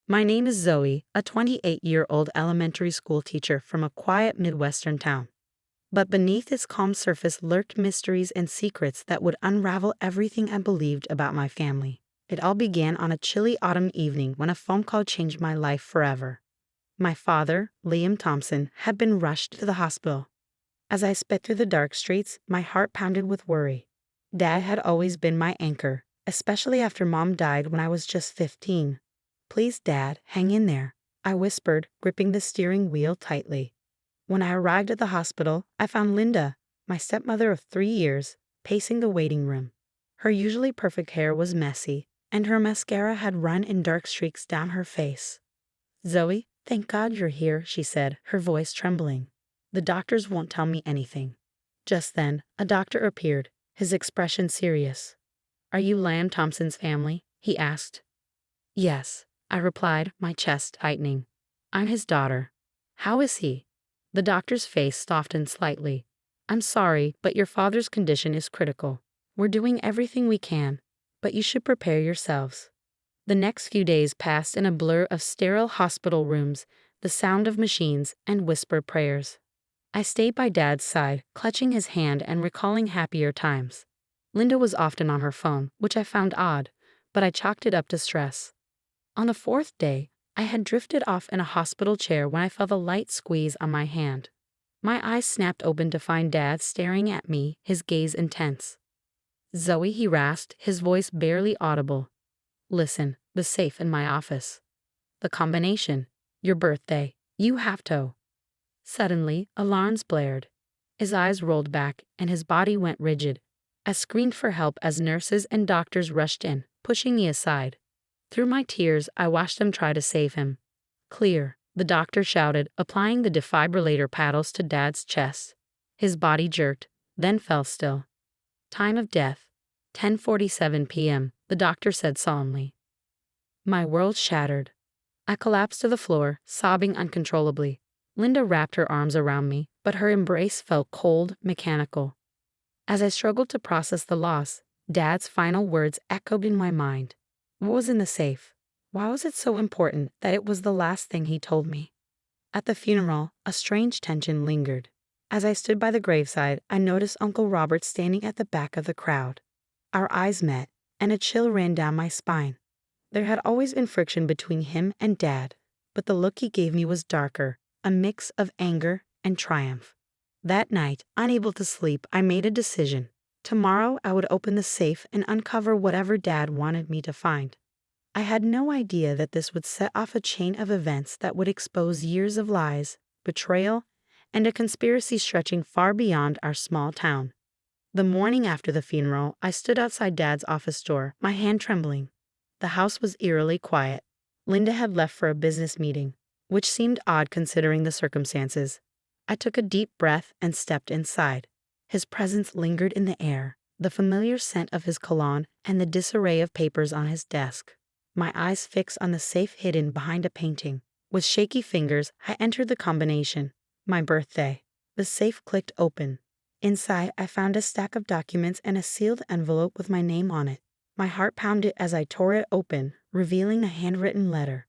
My name is Zoey, a 28-year-old elementary school teacher from a quiet Midwestern town. But beneath its calm surface lurked mysteries and secrets that would unravel everything I believed about my family. It all began on a chilly autumn evening when a phone call changed my life forever. My father, Thompson, had been rushed to the hospital. As I sped through the dark streets, my heart pounded with worry. Dad had always been my anchor, especially after Mom died when I was just 15. "Please, Dad, hang in there," I whispered, gripping the steering wheel tightly. When I arrived at the hospital, I found Linda, my stepmother of 3 years, pacing the waiting room. Her usually perfect hair was messy, and her mascara had run in dark streaks down her face. "Zoey, thank God you're here," she said, her voice trembling. "The doctors won't tell me anything." Just then, a doctor appeared, his expression serious. "Are you Thompson's family?" he asked. "Yes," I replied, my chest tightening. "I'm his daughter." "How is he?" The doctor's face softened slightly. "I'm sorry, but your father's condition is critical. We're doing everything we can, but you should prepare yourselves." The next few days passed in a blur of sterile hospital rooms, the sound of machines, and whispered prayers. I stayed by Dad's side, clutching his hand and recalling happier times. Linda was often on her phone, which I found odd, but I chalked it up to stress. On the fourth day, I had drifted off in a hospital chair when I felt a light squeeze on my hand. My eyes snapped open to find Dad staring at me, his gaze intense. "Zoey," he rasped, his voice barely audible. "Listen, the safe in my office. The combination. Your birthday. You have to." Suddenly, alarms blared. His eyes rolled back, and his body went rigid. I screamed for help as nurses and doctors rushed in, pushing me aside. Through my tears, I watched them try to save him. "Clear," the doctor shouted, applying the defibrillator paddles to Dad's chest. His body jerked, then fell still. "Time of death, 10:47 p.m., the doctor said solemnly. My world shattered. I collapsed to the floor, sobbing uncontrollably. Linda wrapped her arms around me, but her embrace felt cold, mechanical. As I struggled to process the loss, Dad's final words echoed in my mind. What was in the safe? Why was it so important that it was the last thing he told me? At the funeral, a strange tension lingered. As I stood by the graveside, I noticed Uncle Robert standing at the back of the crowd. Our eyes met, and a chill ran down my spine. There had always been friction between him and Dad, but the look he gave me was darker, a mix of anger and triumph. That night, unable to sleep, I made a decision. Tomorrow I would open the safe and uncover whatever Dad wanted me to find. I had no idea that this would set off a chain of events that would expose years of lies, betrayal, and a conspiracy stretching far beyond our small town. The morning after the funeral, I stood outside Dad's office door, my hand trembling. The house was eerily quiet. Linda had left for a business meeting, which seemed odd considering the circumstances. I took a deep breath and stepped inside. His presence lingered in the air, the familiar scent of his cologne and the disarray of papers on his desk. My eyes fixed on the safe hidden behind a painting. With shaky fingers, I entered the combination. My birthday. The safe clicked open. Inside, I found a stack of documents and a sealed envelope with my name on it. My heart pounded as I tore it open, revealing a handwritten letter.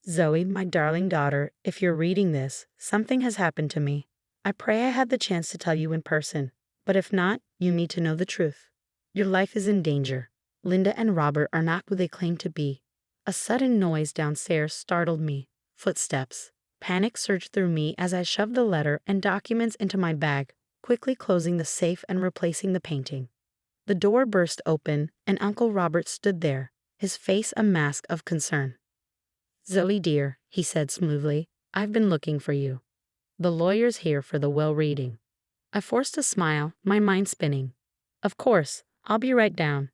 "Zoey, my darling daughter, if you're reading this, something has happened to me. I pray I had the chance to tell you in person, but if not, you need to know the truth. Your life is in danger. Linda and Robert are not who they claim to be." A sudden noise downstairs startled me. Footsteps. Panic surged through me as I shoved the letter and documents into my bag, quickly closing the safe and replacing the painting. The door burst open, and Uncle Robert stood there, his face a mask of concern. "Zoey dear," he said smoothly, "I've been looking for you. The lawyer's here for the will reading." I forced a smile, my mind spinning. "Of course, I'll be right down."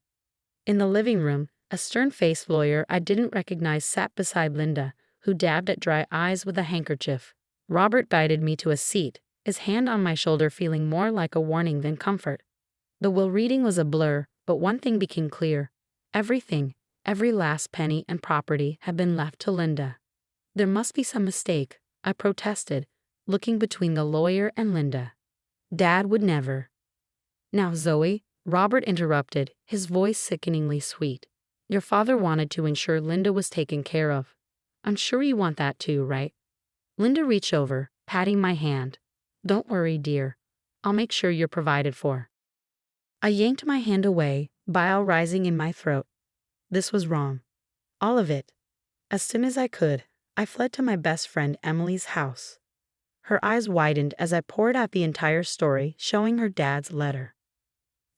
In the living room, a stern-faced lawyer I didn't recognize sat beside Linda, who dabbed at dry eyes with a handkerchief. Robert guided me to a seat, his hand on my shoulder feeling more like a warning than comfort. The will reading was a blur, but one thing became clear. Everything, every last penny and property had been left to Linda. There must be some mistake, I protested, looking between the lawyer and Linda. Dad would never. "Now, Zoey," Robert interrupted, his voice sickeningly sweet. "Your father wanted to ensure Linda was taken care of. I'm sure you want that too, right? Linda reached over, patting my hand. Don't worry, dear. I'll make sure you're provided for. I yanked my hand away, bile rising in my throat. This was wrong. All of it. As soon as I could, I fled to my best friend Emily's house. Her eyes widened as I poured out the entire story, showing her dad's letter.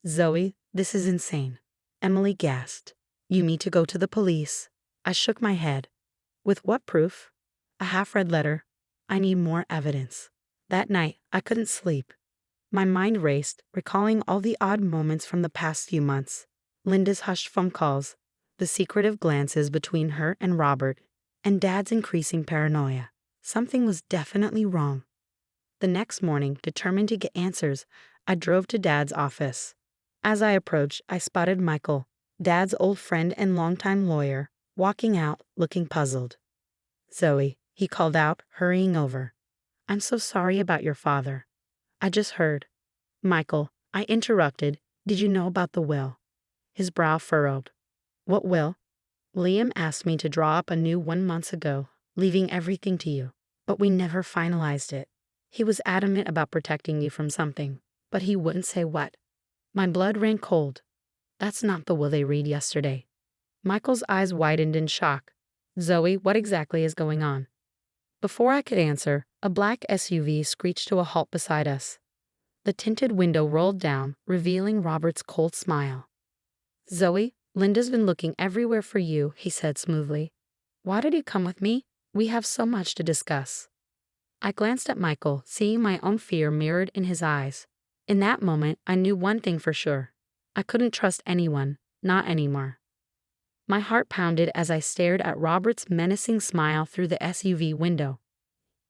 Zoey, this is insane. Emily gasped. You need to go to the police. I shook my head. With what proof? A half-read letter. I need more evidence. That night, I couldn't sleep. My mind raced, recalling all the odd moments from the past few months. Linda's hushed phone calls, the secretive glances between her and Robert, and Dad's increasing paranoia. Something was definitely wrong. The next morning, determined to get answers, I drove to Dad's office. As I approached, I spotted Michael, Dad's old friend and longtime lawyer, walking out, looking puzzled. Zoey, he called out, hurrying over. I'm so sorry about your father. I just heard. Michael, I interrupted. Did you know about the will? His brow furrowed. What will? Liam asked me to draw up a new one months ago, leaving everything to you. But we never finalized it. He was adamant about protecting you from something, but he wouldn't say what. My blood ran cold. That's not the will they read yesterday. Michael's eyes widened in shock. Zoey, what exactly is going on? Before I could answer, a black SUV screeched to a halt beside us. The tinted window rolled down, revealing Robert's cold smile. Zoey, Linda's been looking everywhere for you, he said smoothly. Why did you come with me? We have so much to discuss. I glanced at Michael, seeing my own fear mirrored in his eyes. In that moment, I knew one thing for sure. I couldn't trust anyone, not anymore. My heart pounded as I stared at Robert's menacing smile through the SUV window.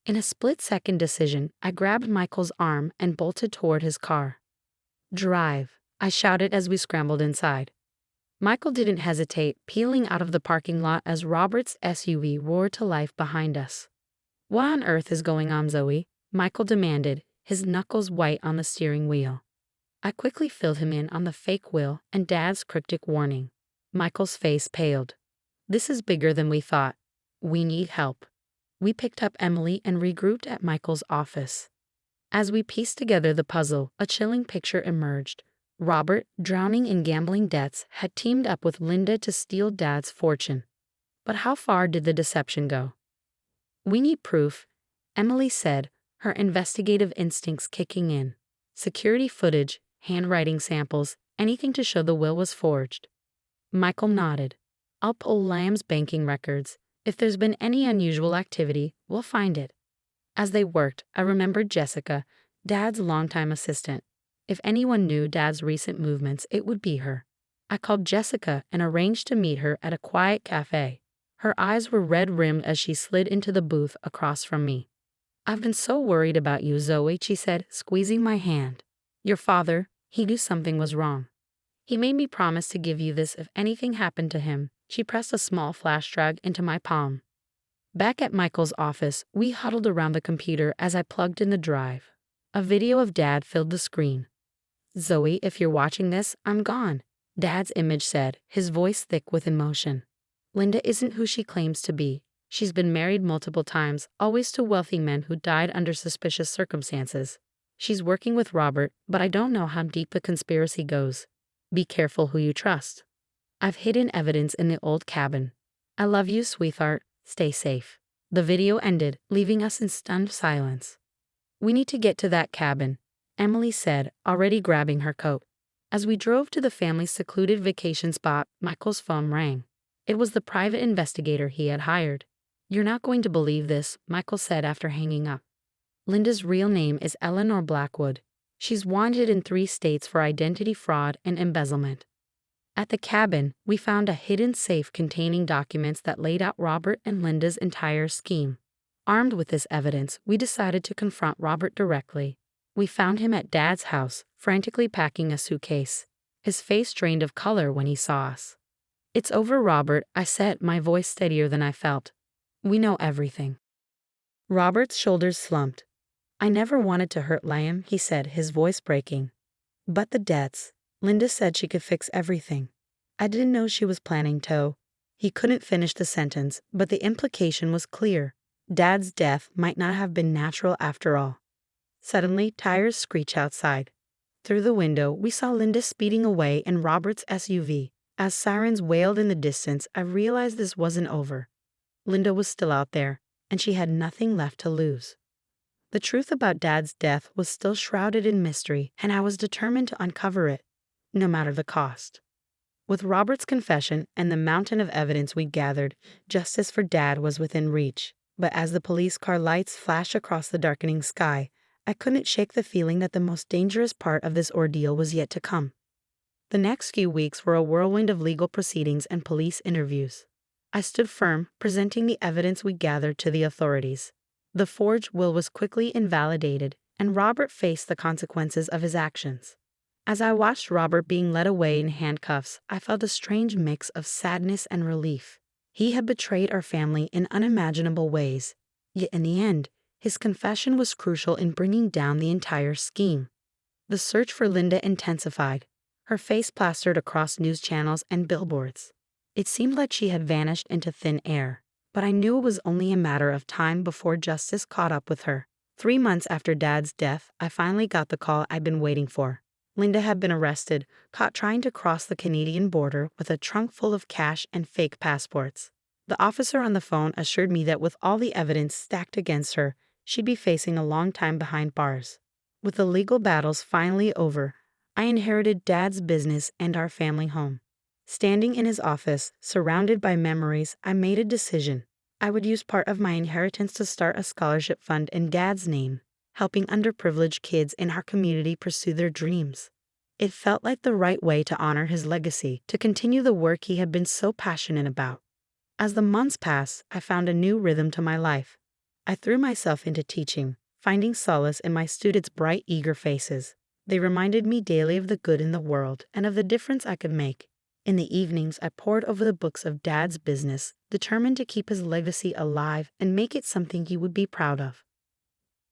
In a split-second decision, I grabbed Michael's arm and bolted toward his car. Drive, I shouted as we scrambled inside. Michael didn't hesitate, peeling out of the parking lot as Robert's SUV roared to life behind us. What on earth is going on, Zoey? Michael demanded, his knuckles white on the steering wheel. I quickly filled him in on the fake will and Dad's cryptic warning. Michael's face paled. This is bigger than we thought. We need help. We picked up Emily and regrouped at Michael's office. As we pieced together the puzzle, a chilling picture emerged. Robert, drowning in gambling debts, had teamed up with Linda to steal Dad's fortune. But how far did the deception go? We need proof, Emily said, her investigative instincts kicking in. Security footage, handwriting samples, anything to show the will was forged. Michael nodded. I'll pull Liam's banking records. If there's been any unusual activity, we'll find it. As they worked, I remembered Jessica, Dad's longtime assistant. If anyone knew Dad's recent movements, it would be her. I called Jessica and arranged to meet her at a quiet cafe. Her eyes were red-rimmed as she slid into the booth across from me. I've been so worried about you, Zoey, she said, squeezing my hand. Your father, he knew something was wrong. He made me promise to give you this if anything happened to him. She pressed a small flash drive into my palm. Back at Michael's office, we huddled around the computer as I plugged in the drive. A video of Dad filled the screen. Zoey, if you're watching this, I'm gone, Dad's image said, his voice thick with emotion. Linda isn't who she claims to be. She's been married multiple times, always to wealthy men who died under suspicious circumstances. She's working with Robert, but I don't know how deep the conspiracy goes. Be careful who you trust. I've hidden evidence in the old cabin. I love you, sweetheart. Stay safe. The video ended, leaving us in stunned silence. We need to get to that cabin, Emily said, already grabbing her coat. As we drove to the family's secluded vacation spot, Michael's phone rang. It was the private investigator he had hired. You're not going to believe this, Michael said after hanging up. Linda's real name is Eleanor Blackwood. She's wanted in 3 states for identity fraud and embezzlement. At the cabin, we found a hidden safe containing documents that laid out Robert and Linda's entire scheme. Armed with this evidence, we decided to confront Robert directly. We found him at Dad's house, frantically packing a suitcase. His face drained of color when he saw us. It's over, Robert, I said, my voice steadier than I felt. We know everything. Robert's shoulders slumped. I never wanted to hurt Liam, he said, his voice breaking. But the debts. Linda said she could fix everything. I didn't know she was planning to. He couldn't finish the sentence, but the implication was clear. Dad's death might not have been natural after all. Suddenly, tires screech outside. Through the window, we saw Linda speeding away in Robert's SUV. As sirens wailed in the distance, I realized this wasn't over. Linda was still out there, and she had nothing left to lose. The truth about Dad's death was still shrouded in mystery, and I was determined to uncover it, no matter the cost. With Robert's confession and the mountain of evidence we gathered, justice for Dad was within reach. But as the police car lights flashed across the darkening sky, I couldn't shake the feeling that the most dangerous part of this ordeal was yet to come. The next few weeks were a whirlwind of legal proceedings and police interviews. I stood firm, presenting the evidence we gathered to the authorities. The forged will was quickly invalidated, and Robert faced the consequences of his actions. As I watched Robert being led away in handcuffs, I felt a strange mix of sadness and relief. He had betrayed our family in unimaginable ways, yet in the end, his confession was crucial in bringing down the entire scheme. The search for Linda intensified, her face plastered across news channels and billboards. It seemed like she had vanished into thin air, but I knew it was only a matter of time before justice caught up with her. 3 months after Dad's death, I finally got the call I'd been waiting for. Linda had been arrested, caught trying to cross the Canadian border with a trunk full of cash and fake passports. The officer on the phone assured me that with all the evidence stacked against her, she'd be facing a long time behind bars. With the legal battles finally over, I inherited Dad's business and our family home. Standing in his office, surrounded by memories, I made a decision. I would use part of my inheritance to start a scholarship fund in Dad's name, helping underprivileged kids in our community pursue their dreams. It felt like the right way to honor his legacy, to continue the work he had been so passionate about. As the months passed, I found a new rhythm to my life. I threw myself into teaching, finding solace in my students' bright, eager faces. They reminded me daily of the good in the world and of the difference I could make. In the evenings, I pored over the books of Dad's business, determined to keep his legacy alive and make it something he would be proud of.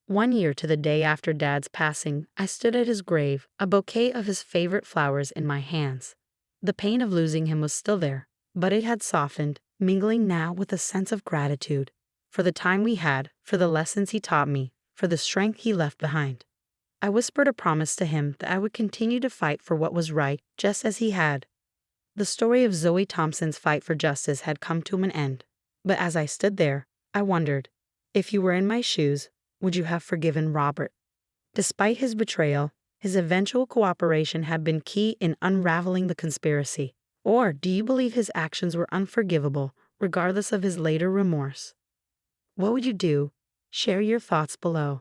1 year to the day after Dad's passing, I stood at his grave, a bouquet of his favorite flowers in my hands. The pain of losing him was still there, but it had softened, mingling now with a sense of gratitude for the time we had, for the lessons he taught me, for the strength he left behind. I whispered a promise to him that I would continue to fight for what was right, just as he had. The story of Zoey Thompson's fight for justice had come to an end, but as I stood there, I wondered, if you were in my shoes, would you have forgiven Robert? Despite his betrayal, his eventual cooperation had been key in unraveling the conspiracy. Or do you believe his actions were unforgivable, regardless of his later remorse? What would you do? Share your thoughts below.